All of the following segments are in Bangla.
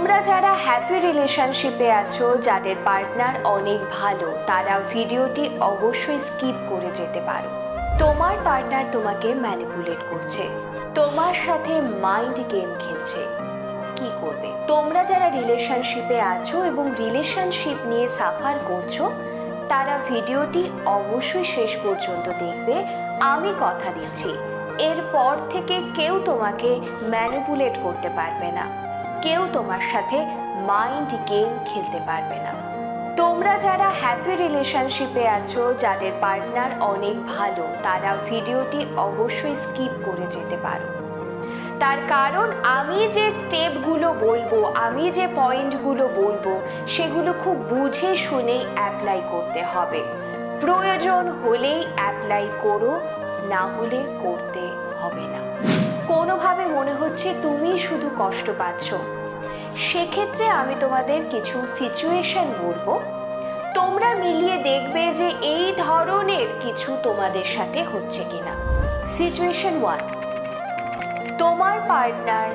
তোমরা যারা হ্যাপি রিলেশনশিপে আছো, যাদের পার্টনার অনেক ভালো, তারা ভিডিওটি অবশ্যই স্কিপ করে যেতে পারো। তোমার পার্টনার তোমাকে ম্যানিপুলেট করছে, তোমার সাথে মাইন্ড গেম খেলছে। কি করবে? তোমরা যারা রিলেশনশিপে আছো এবং রিলেশনশিপ নিয়ে সাফার করছো, তারা ভিডিওটি অবশ্যই শেষ পর্যন্ত দেখবে। আমি কথা দিচ্ছি, এরপর থেকে কেউ তোমাকে ম্যানিপুলেট করতে পারবে না, কেউ তোমার সাথে মাইন্ড গেম খেলতে পারবে না। তোমরা যারা হ্যাপি রিলেশনশিপে আছো, যাদের পার্টনার অনেক ভালো, তারা ভিডিওটি অবশ্যই স্কিপ করে যেতে পারো। তার কারণ আমি যে স্টেপগুলো বলবো, আমি যে পয়েন্টগুলো বলবো, সেগুলো খুব বুঝে শুনেই অ্যাপ্লাই করতে হবে। প্রয়োজন হলেই অ্যাপ্লাই করো, না হলে করতে হবে না। কোনোভাবে মনে হচ্ছে তুমি শুধু কষ্ট পাচ্ছ, সেক্ষেত্রে আমি তোমাদের কিছু সিচুয়েশন বলবো, তোমরা মিলিয়ে দেখবে যে এই ধরনের কিছু তোমাদের সাথে হচ্ছে কিনা। সিচুয়েশন 1, তোমার পার্টনার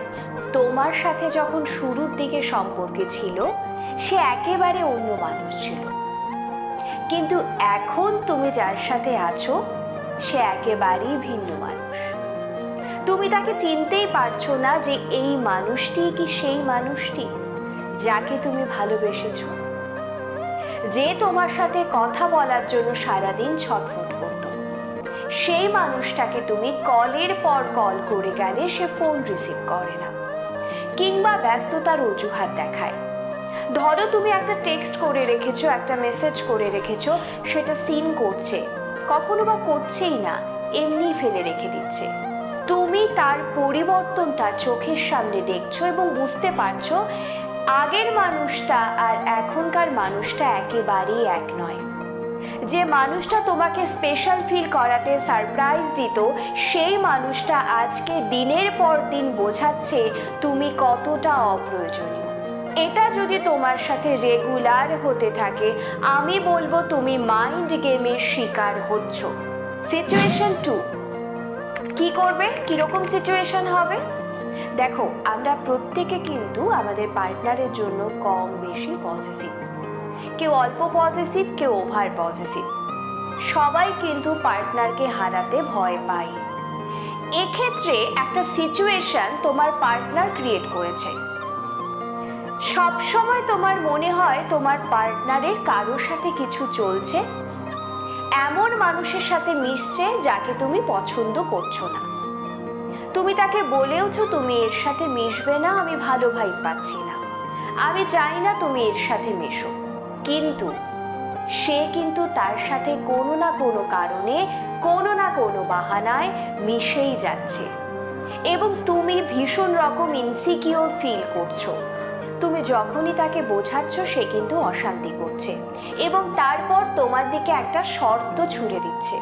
তোমার সাথে যখন শুরুর দিকে সম্পর্কে ছিল, সে একেবারে অন্য মানুষ ছিল, কিন্তু এখন তুমি যার সাথে আছো, সে একেবারেই ভিন্ন মানুষ। তুমি তাকে চিনতেই পারছো না যে এই মানুষটি কি সেই মানুষটি যাকে তুমি ভালোবেসেছো, যে তোমার সাথে কথা বলার জন্য সারাদিন ছটফট করতো। সেই মানুষটাকে তুমি কলের পর কল করে গেলে সে ফোন রিসিভ করে না, কিংবা ব্যস্ততার অজুহাত দেখায়। ধরো তুমি একটা টেক্সট করে রেখেছো, একটা মেসেজ করে রেখেছো, সেটা সিন করছে, কখনো বা করছেই না, এমনি ফেলে রেখে দিচ্ছে। তুমি তার পরিবর্তনটা চোখের সামনে দেখছো এবং বুঝতে পারছো আগের মানুষটা আর এখনকার মানুষটা একেবারেই এক নয়। যে মানুষটা তোমাকে স্পেশাল ফিল করাতে সারপ্রাইজ দিত, সেই মানুষটা আজকে দিনের পর দিন বোঝাচ্ছে তুমি কতটা অপ্রয়োজনীয়। এটা যদি তোমার সাথে রেগুলার হতে থাকে, আমি বলবো তুমি মাইন্ড গেমের শিকার হচ্ছ। সিচুয়েশন 2, কি করবে? কিরকম সিচুয়েশন হবে? দেখো, আমরা প্রত্যেকে কিন্তু আমাদের পার্টনারের জন্য কম বেশি পজিটিভ, কেউ অল্প পজিটিভ, কেউ ওভার পজিটিভ। সবাই কিন্তু পার্টনারকে হারাতে ভয় পায়। এক্ষেত্রে একটা সিচুয়েশন তোমার পার্টনার ক্রিয়েট করেছে। সব সময় তোমার মনে হয় তোমার পার্টনারের কারোর সাথে কিছু চলছে, এমন মানুষের সাথে মিশছে যাকে তুমি পছন্দ করছো না। তুমি তাকে বলেওছো তুমি এর সাথে মিশবে না, আমি ভালো ভাইব পাচ্ছি না, আমি চাই না তুমি এর সাথে মেশো, কিন্তু সে কিন্তু তার সাথে কোনো না কোনো কারণে, কোনো না কোনো বাহানায় মিশেই যাচ্ছে, এবং তুমি ভীষণ রকম ইনসিকিউর ফিল করছো। তুমি যখনই তাকে বোঝাচ্ছ, সে কিন্তু অশান্তি করছে এবং তারপর তোমার দিকে একটা শর্ত ছুড়ে দিচ্ছে।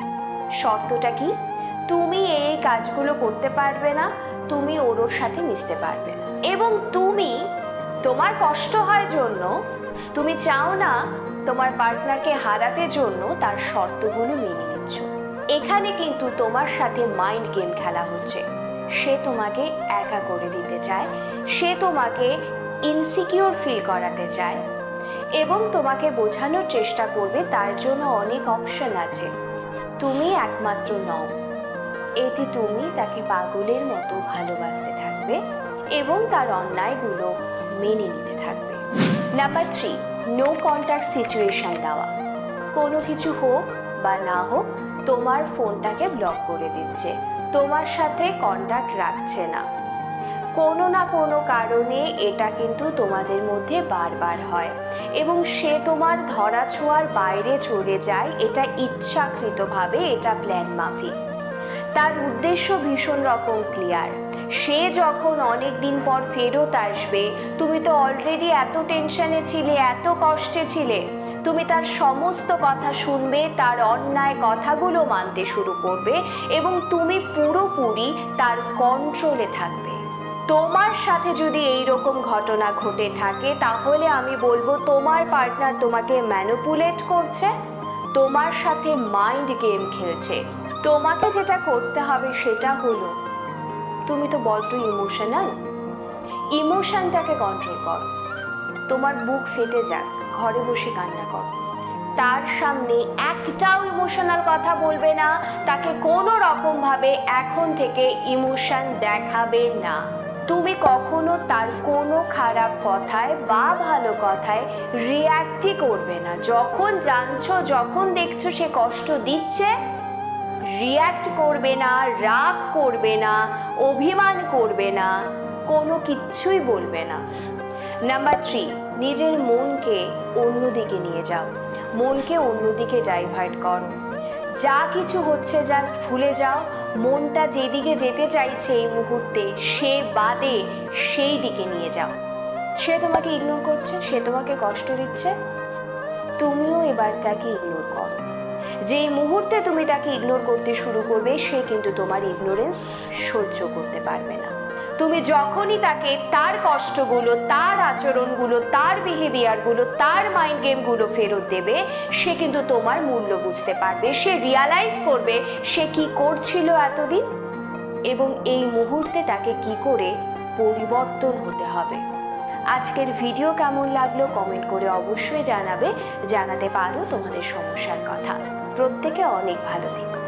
শর্তটা কি? তুমি এই কাজগুলো করতে পারবে না, তুমি ওর সাথে মিশতে পারবে না, এবং তোমার কষ্ট হয় জন্য, তুমি চাও না তোমার পার্টনারকে হারাতে জন্য তার শর্তগুলো মেনে নিচ্ছ। এখানে কিন্তু তোমার সাথে মাইন্ড গেম খেলা হচ্ছে। সে তোমাকে একা করে দিতে চায়, সে তোমাকে ইনসিকিউর ফিল করাতে চায় এবং তোমাকে বোঝানোর চেষ্টা করবে তার জন্য অনেক অপশন আছে, তুমি একমাত্র নও। এতে তুমি তাকে পাগলের মতো ভালোবাসতে থাকবে এবং তার অন্যায়গুলো মেনে নিতে থাকবে। নাম্বার 3, নো কন্ট্যাক্ট সিচুয়েশন দেওয়া। কোনো কিছু হোক বা না হোক, তোমার ফোনটাকে ব্লক করে দিচ্ছে, তোমার সাথে কন্ট্যাক্ট রাখছে না। কোনো না কোনো কারণে এটা কিন্তু তোমাদের মধ্যে বারবার হয় এবং সে তোমার ধরাছোঁয়ার বাইরে চলে যায়। এটা ইচ্ছাকৃতভাবে, এটা প্ল্যান মাফিক। তার উদ্দেশ্য ভীষণ রকম ক্লিয়ার। সে যখন অনেক দিন পর ফেরত আসবে, তুমি তো অলরেডি এত টেনশনে ছিলে, এত কষ্টে ছিলে, তুমি তার সমস্ত কথা শুনবে, তার অন্যায় কথাগুলো মানতে শুরু করবে এবং তুমি পুরোপুরি তার কন্ট্রোলে থাকবে। তোমার সাথে যদি এই রকম ঘটনা ঘটে থাকে, তাহলে আমি বলবো তোমার পার্টনার তোমাকে ম্যানিপুলেট করছে, তোমার সাথে মাইন্ড গেম খেলছে। তোমাকে যেটা করতে হবে সেটা হলো, তুমি তো বড্ড ইমোশনাল, ইমোশনটাকে কন্ট্রোল করো। তোমার বুক ফেটে যাক, ঘরে বসে কান্না করো, তার সামনে একটাও ইমোশনাল কথা বলবে না, তাকে কোনো রকম ভাবে এখন থেকে ইমোশন দেখাবে না। তুমি কখনো তার কোনো খারাপ কথায় বা ভালো কথায় রিয়্যাক্টই করবে না। যখন জানছো, যখন দেখছো সে কষ্ট দিচ্ছে, রিয়্যাক্ট করবে না, রাগ করবে না, অভিমান করবে না, কোনো কিচ্ছুই বলবে না। নাম্বার 3, নিজের মনকে অন্যদিকে নিয়ে যাও, মনকে অন্যদিকে ডাইভার্ট করো। যা কিছু হচ্ছে জাস্ট ভুলে যাও। মনটা যেদিকে যেতে চাইছে এই মুহূর্তে, সে বাদে সেই দিকে নিয়ে যাও। সে তোমাকে ইগনোর করছে, সে তোমাকে কষ্ট দিচ্ছে, তুমিও এবার তাকে ইগনোর করো। যেই মুহূর্তে তুমি তাকে ইগনোর করতে শুরু করবে, সে কিন্তু তোমার ইগনোরেন্স সহ্য করতে পারবে না। তুমি যখনই তাকে তার কষ্টগুলো, তার আচরণগুলো, তার বিহেভিয়ারগুলো, তার মাইন্ড গেমগুলো ফেরত দেবে, সে কিন্তু তোমার মূল্য বুঝতে পারবে। সে রিয়ালাইজ করবে সে কি করছিল এতদিন, এবং এই মুহূর্তে তাকে কি করে পরিবর্তন হতে হবে। আজকের ভিডিও কেমন লাগলো কমেন্ট করে অবশ্যই জানাবে। জানাতে পারো তোমাদের সমস্যার কথা। প্রত্যেকে অনেক ভালো থেকো।